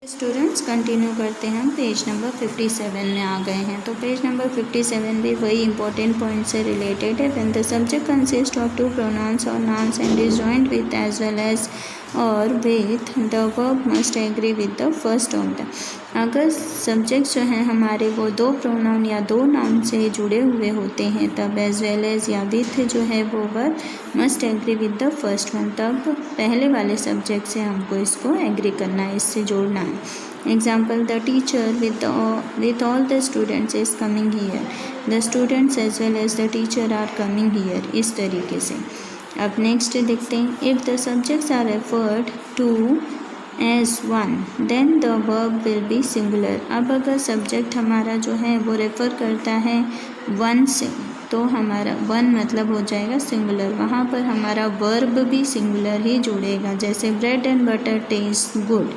Students continue करते हैं, हम पेज नंबर 57 में आ गए हैं। तो पेज नंबर 57 भी वही इंपॉर्टेंट पॉइंट से रिलेटेड है। When the subject consist of two pronouns or nouns and is joint with as well as or with the verb must agree with the first of the. अगर subject जो हैं हमारे वो दो pronoun या दो नाउन से जुड़े हुए होते हैं तब एज वेल एज या विथ जो है वो verb must agree with the first one, तब पहले वाले सब्जेक्ट से हमको इसको एग्री करना है, इससे जोड़ना है। Example, the teacher with all the students is coming here, the students as well as the teacher are coming here, इस तरीके से। अब नेक्स्ट देखते हैं, if the subjects are referred to as one then the verb will be singular. अब अगर subject हमारा जो है वो रेफ़र करता है वन से तो हमारा वन मतलब हो जाएगा सिंगुलर, वहाँ पर हमारा वर्ब भी सिंगुलर ही जुड़ेगा। जैसे bread and butter taste good,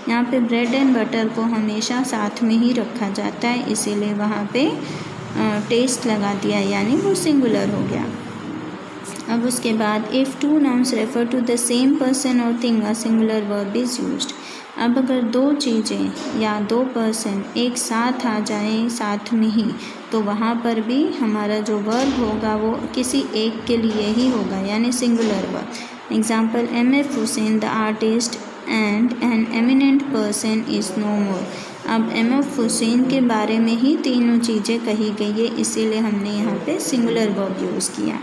यहाँ पे ब्रेड एंड बटर को हमेशा साथ में ही रखा जाता है, इसीलिए वहाँ पे टेस्ट लगा दिया यानी वो सिंगुलर हो गया। अब उसके बाद if two nouns refer to the same person or thing a singular verb is used. अब अगर दो चीज़ें या दो पर्सन एक साथ आ जाएं साथ में ही तो वहाँ पर भी हमारा जो वर्ब होगा वो किसी एक के लिए ही होगा यानी singular verb. Example, M.F. Hussain the artist and an eminent person is no more. अब M.F. हुसैन के बारे में ही तीनों चीज़ें कही गई है, इसीलिए हमने यहाँ पे सिंगुलर वर्ब यूज़ किया।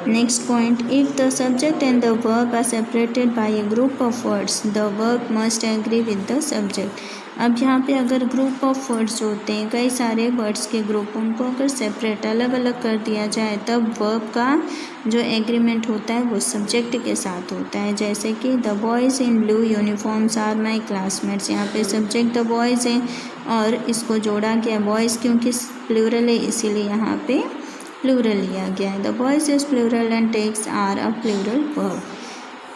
Next point, if the subject and the verb are separated by a group of words the verb must agree with the subject. अब यहाँ पे अगर ग्रुप ऑफ वर्ड्स होते हैं, कई सारे वर्ड्स के ग्रुप, उनको अगर सेपरेट अलग अलग कर दिया जाए तब वर्ब का जो एग्रीमेंट होता है वो सब्जेक्ट के साथ होता है। जैसे कि the boys in blue uniforms are my classmates, यहाँ पे सब्जेक्ट द बॉयज़ हैं और इसको जोड़ा गया बॉयज़ क्योंकि प्लूरल है इसीलिए यहाँ पे प्लूरल लिया गया है। The boys is plural and takes are a plural verb.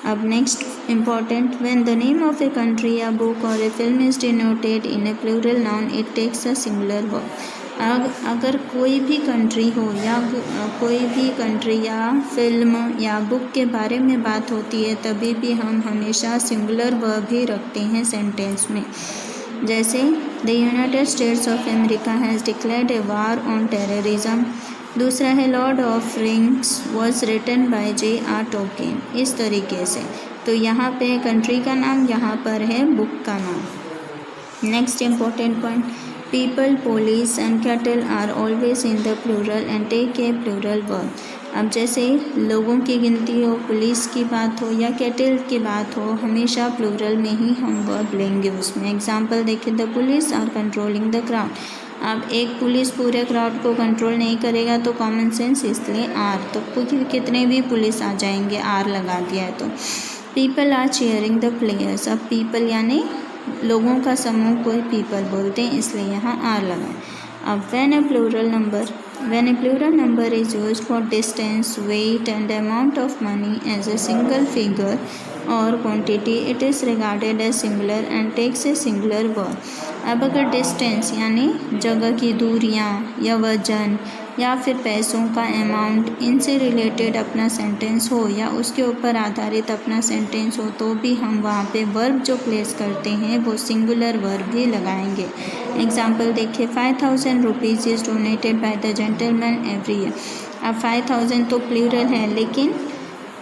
अब next important, when the name of a country या book or a film is denoted in a plural noun it takes a singular verb. अगर कोई भी country हो या कोई भी country या फिल्म या बुक के बारे में बात होती है तभी भी हम हमेशा सिंगुलर वर्ब ही रखते हैं सेंटेंस में। जैसे the United States of America has declared a war on terrorism. दूसरा है Lord of Rings was written by J.R. Tolkien, इस तरीके से। तो यहाँ पे कंट्री का नाम, यहाँ पर है बुक का नाम। Next important point, people, police and cattle are always in the plural and take a plural verb. अब जैसे लोगों की गिनती हो, पुलिस की बात हो या कैटल की बात हो, हमेशा प्लूरल में ही हम वर्ब लेंगे उसमें। एग्जाम्पल देखिए, the police are controlling the crowd. अब एक पुलिस पूरे क्राउड को कंट्रोल नहीं करेगा तो कॉमन सेंस, इसलिए आर, तो कितने भी पुलिस आ जाएंगे, आर लगा दिया है तो। People are cheering the players, अब पीपल यानी लोगों का समूह कोई पीपल बोलते हैं इसलिए यहाँ आर लगा है। अब when a plural number is used for distance, weight and amount of money as a single figure or quantity it is regarded as singular and takes a singular verb. अब अगर distance यानी जगह की दूरियाँ या वजन या फिर पैसों का अमाउंट, इनसे रिलेटेड अपना सेंटेंस हो या उसके ऊपर आधारित अपना सेंटेंस हो तो भी हम वहाँ पे वर्ब जो प्लेस करते हैं वो सिंगुलर वर्ब ही लगाएंगे। एग्जाम्पल देखिए, 5000 rupees is donated by the gentleman every year. अब 5000 तो प्लूरल है लेकिन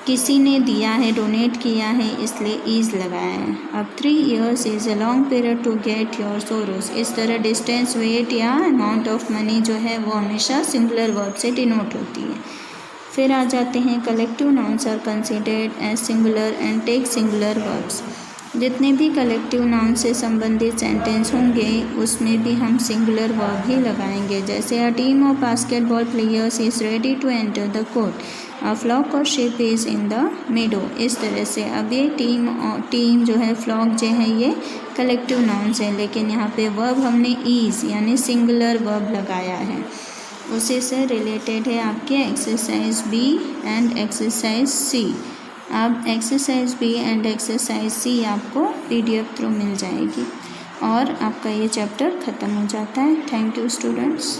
किसी ने दिया है, डोनेट किया है, इसलिए ईज़ लगाया है। अब 3 years is a long period to get your sorrows. इस तरह डिस्टेंस, वेट या अमाउंट ऑफ मनी जो है वो हमेशा सिंगुलर वर्ब से डिनोट होती है। फिर आ जाते हैं, collective nouns are considered as singular and take singular verbs. जितने भी कलेक्टिव नाउन से संबंधित सेंटेंस होंगे उसमें भी हम सिंगुलर वर्ब ही लगाएंगे। जैसे a team of basketball players is ready to enter the court, a flock of sheep is in the meadow. इस तरह से अब ये टीम जो है, फ्लॉक जो है, ये कलेक्टिव नाउन्स है लेकिन यहाँ पे वर्ब हमने ईज़ यानी सिंगुलर वर्ब लगाया है। उसी से रिलेटेड है आपके exercise B and exercise C। अब exercise B and exercise C आपको PDF थ्रू मिल जाएगी और आपका ये चैप्टर ख़त्म हो जाता है। Thank you students.